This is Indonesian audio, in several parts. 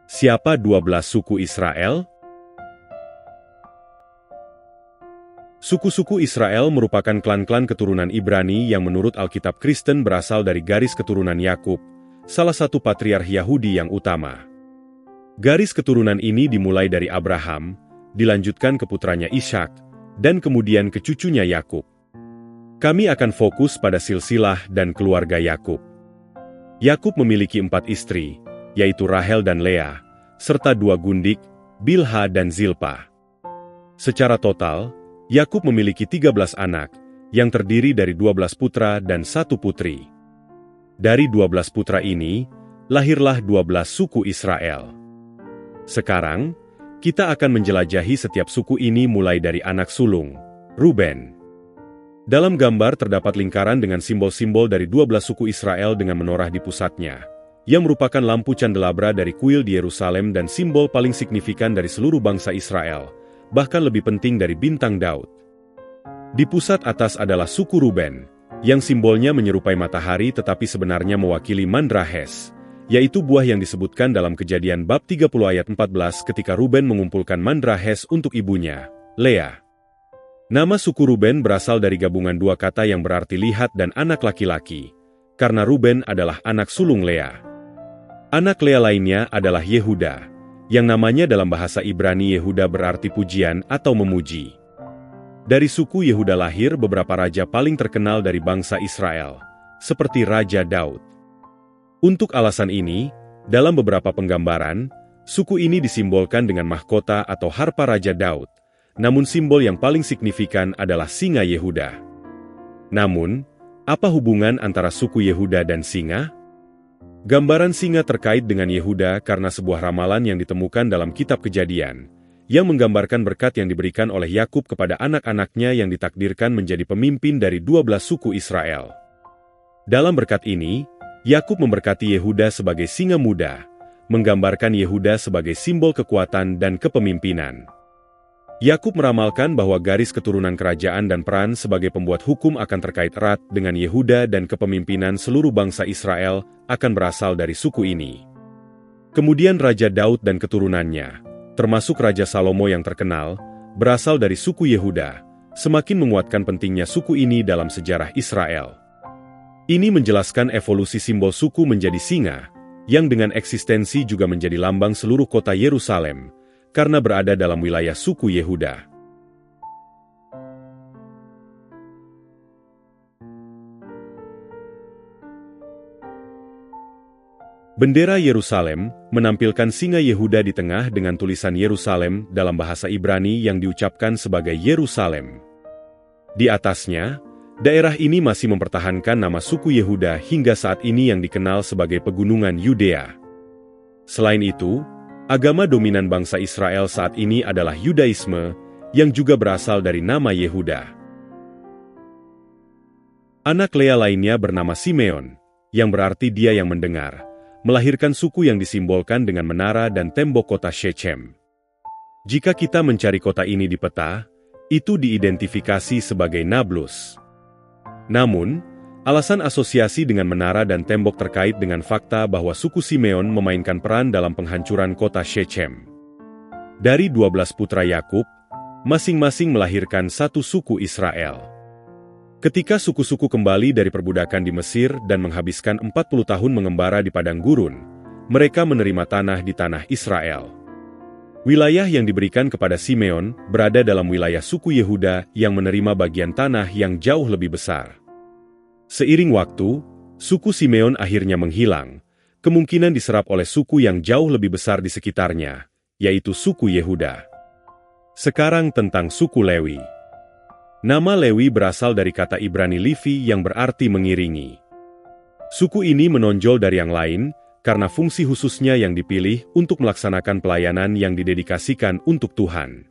Siapa 12 suku Israel? Suku-suku Israel merupakan klan-klan keturunan Ibrani yang menurut Alkitab Kristen berasal dari garis keturunan Yakub, salah satu patriark Yahudi yang utama. Garis keturunan ini dimulai dari Abraham, dilanjutkan ke putranya Ishak, dan kemudian ke cucunya Yakub. Kami akan fokus pada silsilah dan keluarga Yakub. Yakub memiliki 4 istri, yaitu Rahel dan Lea, serta 2 gundik, Bilha dan Zilpa. Secara total, Yakub memiliki 13 anak, yang terdiri dari 12 putra dan 1 putri. Dari 12 putra ini, lahirlah 12 suku Israel. Sekarang, kita akan menjelajahi setiap suku ini mulai dari anak sulung, Ruben. Dalam gambar terdapat lingkaran dengan simbol-simbol dari 12 suku Israel dengan menorah di pusatnya, yang merupakan lampu candelabra dari kuil di Yerusalem dan simbol paling signifikan dari seluruh bangsa Israel, bahkan lebih penting dari bintang Daud. Di pusat atas adalah suku Ruben, yang simbolnya menyerupai matahari tetapi sebenarnya mewakili Mandrahes, yaitu buah yang disebutkan dalam Kejadian bab 30 ayat 14 ketika Ruben mengumpulkan Mandrahes untuk ibunya, Lea. Nama suku Ruben berasal dari gabungan 2 kata yang berarti lihat dan anak laki-laki, karena Ruben adalah anak sulung Lea. Anak Lea lainnya adalah Yehuda, yang namanya dalam bahasa Ibrani Yehuda berarti pujian atau memuji. Dari suku Yehuda lahir beberapa raja paling terkenal dari bangsa Israel, seperti Raja Daud. Untuk alasan ini, dalam beberapa penggambaran, suku ini disimbolkan dengan mahkota atau harpa Raja Daud, namun simbol yang paling signifikan adalah singa Yehuda. Namun, apa hubungan antara suku Yehuda dan singa? Gambaran singa terkait dengan Yehuda karena sebuah ramalan yang ditemukan dalam kitab Kejadian, yang menggambarkan berkat yang diberikan oleh Yakub kepada anak-anaknya yang ditakdirkan menjadi pemimpin dari 12 suku Israel. Dalam berkat ini, Yakub memberkati Yehuda sebagai singa muda, menggambarkan Yehuda sebagai simbol kekuatan dan kepemimpinan. Yakub meramalkan bahwa garis keturunan kerajaan dan peran sebagai pembuat hukum akan terkait erat dengan Yehuda dan kepemimpinan seluruh bangsa Israel akan berasal dari suku ini. Kemudian Raja Daud dan keturunannya, termasuk Raja Salomo yang terkenal, berasal dari suku Yehuda, semakin menguatkan pentingnya suku ini dalam sejarah Israel. Ini menjelaskan evolusi simbol suku menjadi singa, yang dengan eksistensi juga menjadi lambang seluruh kota Yerusalem, karena berada dalam wilayah suku Yehuda. Bendera Yerusalem menampilkan singa Yehuda di tengah dengan tulisan Yerusalem dalam bahasa Ibrani yang diucapkan sebagai Yerusalem. Di atasnya, daerah ini masih mempertahankan nama suku Yehuda hingga saat ini yang dikenal sebagai Pegunungan Yudea. Selain itu, agama dominan bangsa Israel saat ini adalah Yudaisme, yang juga berasal dari nama Yehuda. Anak Lea lainnya bernama Simeon, yang berarti dia yang mendengar, melahirkan suku yang disimbolkan dengan menara dan tembok kota Shechem. Jika kita mencari kota ini di peta, itu diidentifikasi sebagai Nablus. Namun, alasan asosiasi dengan menara dan tembok terkait dengan fakta bahwa suku Simeon memainkan peran dalam penghancuran kota Shechem. Dari 12 putra Yakub, masing-masing melahirkan 1 suku Israel. Ketika suku-suku kembali dari perbudakan di Mesir dan menghabiskan 40 tahun mengembara di padang gurun, mereka menerima tanah di tanah Israel. Wilayah yang diberikan kepada Simeon berada dalam wilayah suku Yehuda yang menerima bagian tanah yang jauh lebih besar. Seiring waktu, suku Simeon akhirnya menghilang, kemungkinan diserap oleh suku yang jauh lebih besar di sekitarnya, yaitu suku Yehuda. Sekarang tentang suku Lewi. Nama Lewi berasal dari kata Ibrani Livi yang berarti mengiringi. Suku ini menonjol dari yang lain karena fungsi khususnya yang dipilih untuk melaksanakan pelayanan yang didedikasikan untuk Tuhan.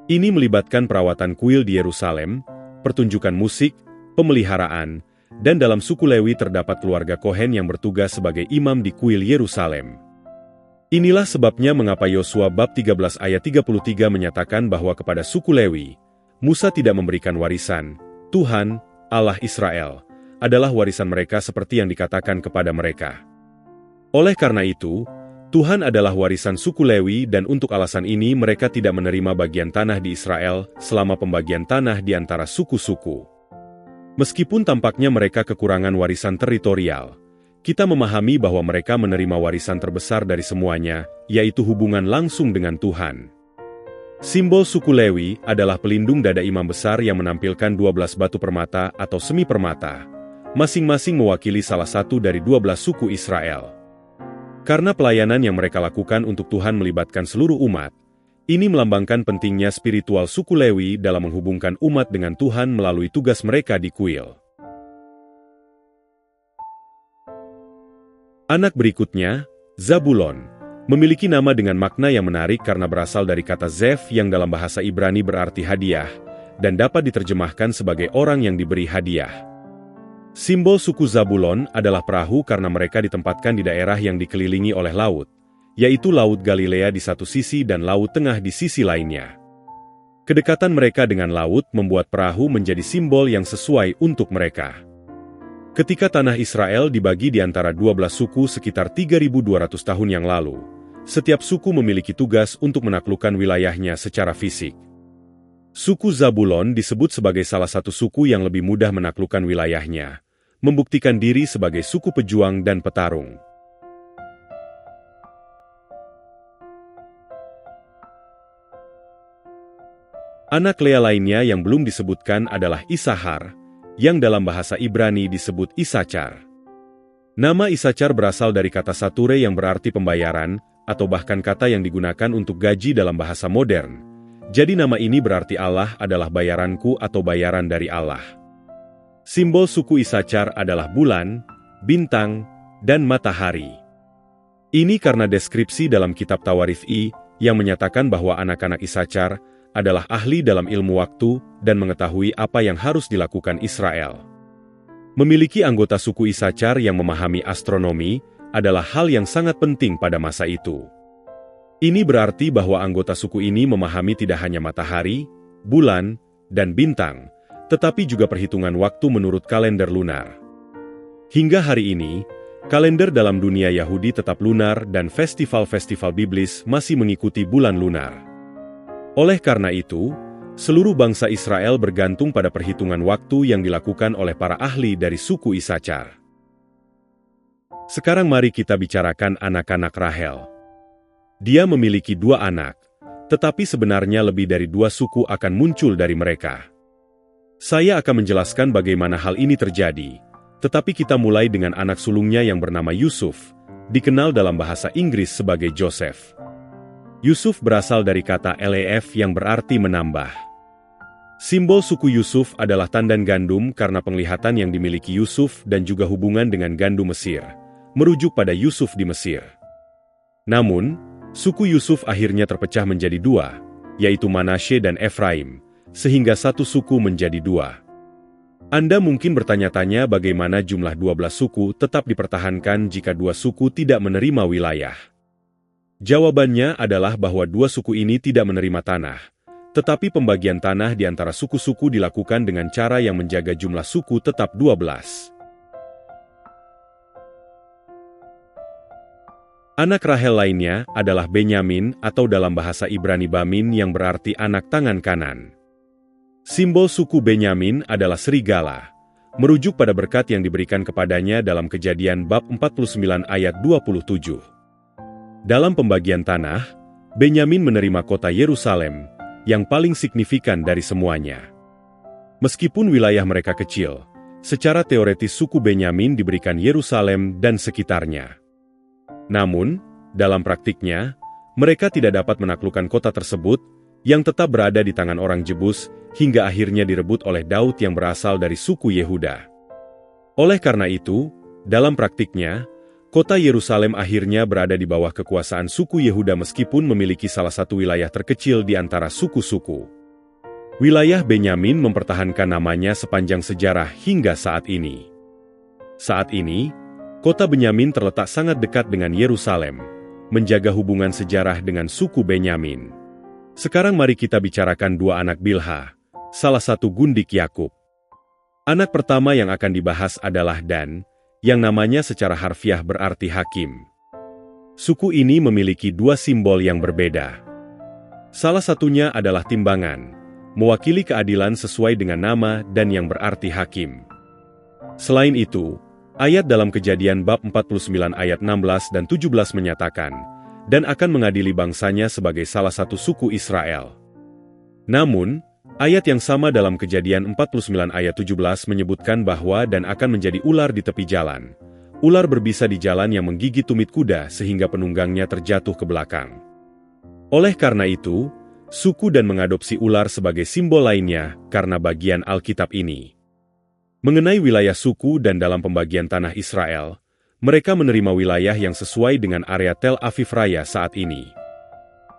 Ini melibatkan perawatan kuil di Yerusalem, pertunjukan musik, pemeliharaan, dan dalam suku Lewi terdapat keluarga Kohen yang bertugas sebagai imam di kuil Yerusalem. Inilah sebabnya mengapa Yosua bab 13 ayat 33 menyatakan bahwa kepada suku Lewi, Musa tidak memberikan warisan. Tuhan, Allah Israel, adalah warisan mereka seperti yang dikatakan kepada mereka. Oleh karena itu, Tuhan adalah warisan suku Lewi dan untuk alasan ini mereka tidak menerima bagian tanah di Israel selama pembagian tanah di antara suku-suku. Meskipun tampaknya mereka kekurangan warisan teritorial, kita memahami bahwa mereka menerima warisan terbesar dari semuanya, yaitu hubungan langsung dengan Tuhan. Simbol suku Lewi adalah pelindung dada imam besar yang menampilkan 12 batu permata atau semi permata, masing-masing mewakili salah satu dari 12 suku Israel. Karena pelayanan yang mereka lakukan untuk Tuhan melibatkan seluruh umat, ini melambangkan pentingnya spiritual suku Lewi dalam menghubungkan umat dengan Tuhan melalui tugas mereka di kuil. Anak berikutnya, Zabulon, memiliki nama dengan makna yang menarik karena berasal dari kata Zev yang dalam bahasa Ibrani berarti hadiah, dan dapat diterjemahkan sebagai orang yang diberi hadiah. Simbol suku Zabulon adalah perahu karena mereka ditempatkan di daerah yang dikelilingi oleh laut, yaitu Laut Galilea di satu sisi dan Laut Tengah di sisi lainnya. Kedekatan mereka dengan laut membuat perahu menjadi simbol yang sesuai untuk mereka. Ketika tanah Israel dibagi di antara 12 suku sekitar 3.200 tahun yang lalu, setiap suku memiliki tugas untuk menaklukkan wilayahnya secara fisik. Suku Zabulon disebut sebagai salah satu suku yang lebih mudah menaklukkan wilayahnya, membuktikan diri sebagai suku pejuang dan petarung. Anak Lea lainnya yang belum disebutkan adalah Isahar, yang dalam bahasa Ibrani disebut Isacar. Nama Isacar berasal dari kata sature yang berarti pembayaran, atau bahkan kata yang digunakan untuk gaji dalam bahasa modern. Jadi nama ini berarti Allah adalah bayaranku atau bayaran dari Allah. Simbol suku Isacar adalah bulan, bintang, dan matahari. Ini karena deskripsi dalam kitab Tawarikh yang menyatakan bahwa anak-anak Isacar adalah ahli dalam ilmu waktu dan mengetahui apa yang harus dilakukan Israel. Memiliki anggota suku Isacar yang memahami astronomi adalah hal yang sangat penting pada masa itu. Ini berarti bahwa anggota suku ini memahami tidak hanya matahari, bulan, dan bintang, tetapi juga perhitungan waktu menurut kalender lunar. Hingga hari ini, kalender dalam dunia Yahudi tetap lunar dan festival-festival biblis masih mengikuti bulan lunar. Oleh karena itu, seluruh bangsa Israel bergantung pada perhitungan waktu yang dilakukan oleh para ahli dari suku Isacar. Sekarang mari kita bicarakan anak-anak Rahel. Dia memiliki 2 anak, tetapi sebenarnya lebih dari 2 suku akan muncul dari mereka. Saya akan menjelaskan bagaimana hal ini terjadi, tetapi kita mulai dengan anak sulungnya yang bernama Yusuf, dikenal dalam bahasa Inggris sebagai Joseph. Yusuf berasal dari kata Lef yang berarti menambah. Simbol suku Yusuf adalah tandan gandum karena penglihatan yang dimiliki Yusuf dan juga hubungan dengan gandum Mesir, merujuk pada Yusuf di Mesir. Namun, suku Yusuf akhirnya terpecah menjadi 2, yaitu Manasye dan Efraim, sehingga satu suku menjadi 2. Anda mungkin bertanya-tanya bagaimana jumlah 12 suku tetap dipertahankan jika 2 suku tidak menerima wilayah. Jawabannya adalah bahwa 2 suku ini tidak menerima tanah, tetapi pembagian tanah di antara suku-suku dilakukan dengan cara yang menjaga jumlah suku tetap 12. Anak Rahel lainnya adalah Benyamin atau dalam bahasa Ibrani Bamin yang berarti anak tangan kanan. Simbol suku Benyamin adalah serigala, merujuk pada berkat yang diberikan kepadanya dalam Kejadian bab 49 ayat 27. Dalam pembagian tanah, Benyamin menerima kota Yerusalem, yang paling signifikan dari semuanya. Meskipun wilayah mereka kecil, secara teoretis suku Benyamin diberikan Yerusalem dan sekitarnya. Namun, dalam praktiknya, mereka tidak dapat menaklukkan kota tersebut, yang tetap berada di tangan orang Jebus, hingga akhirnya direbut oleh Daud yang berasal dari suku Yehuda. Oleh karena itu, dalam praktiknya, kota Yerusalem akhirnya berada di bawah kekuasaan suku Yehuda meskipun memiliki salah satu wilayah terkecil di antara suku-suku. Wilayah Benyamin mempertahankan namanya sepanjang sejarah hingga saat ini. Saat ini, kota Benyamin terletak sangat dekat dengan Yerusalem, menjaga hubungan sejarah dengan suku Benyamin. Sekarang mari kita bicarakan 2 anak Bilha, salah satu gundik Yakub. Anak pertama yang akan dibahas adalah Dan, yang namanya secara harfiah berarti hakim. Suku ini memiliki dua simbol yang berbeda. Salah satunya adalah timbangan, mewakili keadilan sesuai dengan nama dan yang berarti hakim. Selain itu, ayat dalam Kejadian bab 49 ayat 16 dan 17 menyatakan, dan akan mengadili bangsanya sebagai salah satu suku Israel. Namun, ayat yang sama dalam Kejadian 49 ayat 17 menyebutkan bahwa dan akan menjadi ular di tepi jalan. Ular berbisa di jalan yang menggigit tumit kuda sehingga penunggangnya terjatuh ke belakang. Oleh karena itu, suku dan mengadopsi ular sebagai simbol lainnya karena bagian Alkitab ini. Mengenai wilayah suku dan dalam pembagian tanah Israel, mereka menerima wilayah yang sesuai dengan area Tel Aviv Raya saat ini.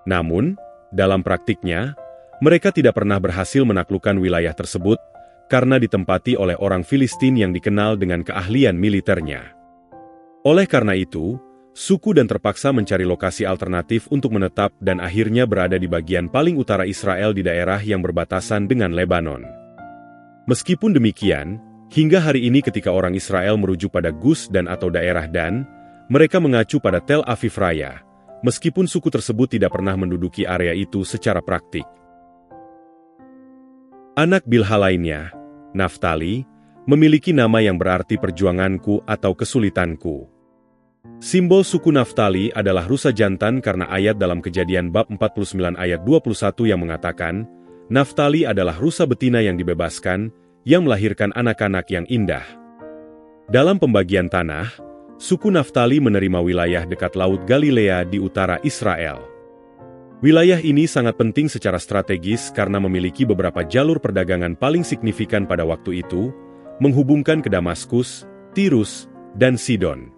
Namun, dalam praktiknya, mereka tidak pernah berhasil menaklukkan wilayah tersebut karena ditempati oleh orang Filistin yang dikenal dengan keahlian militernya. Oleh karena itu, suku dan terpaksa mencari lokasi alternatif untuk menetap dan akhirnya berada di bagian paling utara Israel di daerah yang berbatasan dengan Lebanon. Meskipun demikian, hingga hari ini ketika orang Israel merujuk pada Gus dan atau daerah Dan, mereka mengacu pada Tel Aviv Raya, meskipun suku tersebut tidak pernah menduduki area itu secara praktik. Anak Bilha lainnya, Naftali, memiliki nama yang berarti perjuanganku atau kesulitanku. Simbol suku Naftali adalah rusa jantan karena ayat dalam Kejadian bab 49 ayat 21 yang mengatakan, Naftali adalah rusa betina yang dibebaskan, yang melahirkan anak-anak yang indah. Dalam pembagian tanah, suku Naftali menerima wilayah dekat Laut Galilea di utara Israel. Wilayah ini sangat penting secara strategis karena memiliki beberapa jalur perdagangan paling signifikan pada waktu itu, menghubungkan ke Damaskus, Tirus, dan Sidon.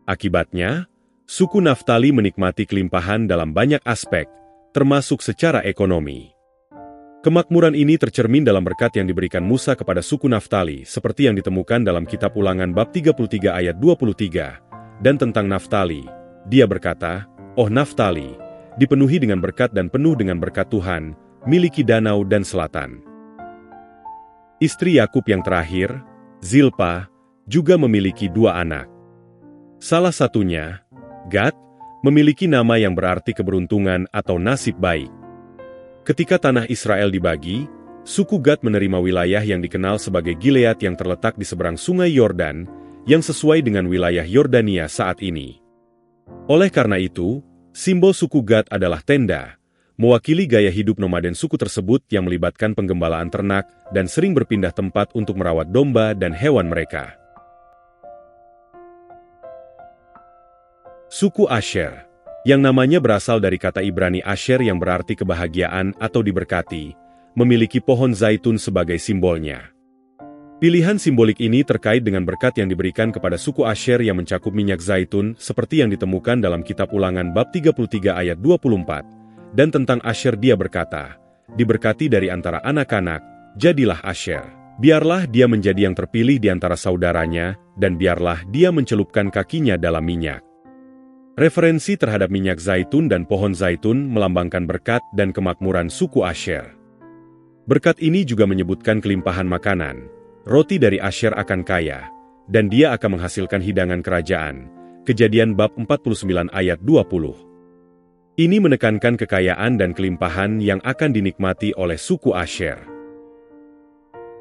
Akibatnya, suku Naftali menikmati kelimpahan dalam banyak aspek, termasuk secara ekonomi. Kemakmuran ini tercermin dalam berkat yang diberikan Musa kepada suku Naftali seperti yang ditemukan dalam Kitab Ulangan bab 33 ayat 23, dan tentang Naftali, dia berkata, "Oh Naftali, dipenuhi dengan berkat dan penuh dengan berkat Tuhan, miliki danau dan selatan." Istri Yakub yang terakhir, Zilpa, juga memiliki dua anak. Salah satunya, Gad, memiliki nama yang berarti keberuntungan atau nasib baik. Ketika tanah Israel dibagi, suku Gad menerima wilayah yang dikenal sebagai Gilead yang terletak di seberang sungai Yordan, yang sesuai dengan wilayah Yordania saat ini. Oleh karena itu, simbol suku Gad adalah tenda, mewakili gaya hidup nomaden suku tersebut yang melibatkan penggembalaan ternak dan sering berpindah tempat untuk merawat domba dan hewan mereka. Suku Asher, yang namanya berasal dari kata Ibrani Asher yang berarti kebahagiaan atau diberkati, memiliki pohon zaitun sebagai simbolnya. Pilihan simbolik ini terkait dengan berkat yang diberikan kepada suku Asher yang mencakup minyak zaitun seperti yang ditemukan dalam Kitab Ulangan bab 33 ayat 24. Dan tentang Asher dia berkata, diberkati dari antara anak-anak, jadilah Asher. Biarlah dia menjadi yang terpilih di antara saudaranya, dan biarlah dia mencelupkan kakinya dalam minyak. Referensi terhadap minyak zaitun dan pohon zaitun melambangkan berkat dan kemakmuran suku Asher. Berkat ini juga menyebutkan kelimpahan makanan. Roti dari Asher akan kaya, dan dia akan menghasilkan hidangan kerajaan. Kejadian bab 49 ayat 20. Ini menekankan kekayaan dan kelimpahan yang akan dinikmati oleh suku Asher.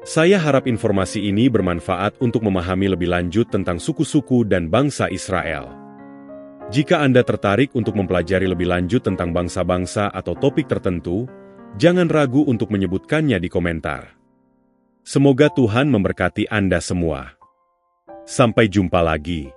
Saya harap informasi ini bermanfaat untuk memahami lebih lanjut tentang suku-suku dan bangsa Israel. Jika Anda tertarik untuk mempelajari lebih lanjut tentang bangsa-bangsa atau topik tertentu, jangan ragu untuk menyebutkannya di komentar. Semoga Tuhan memberkati Anda semua. Sampai jumpa lagi.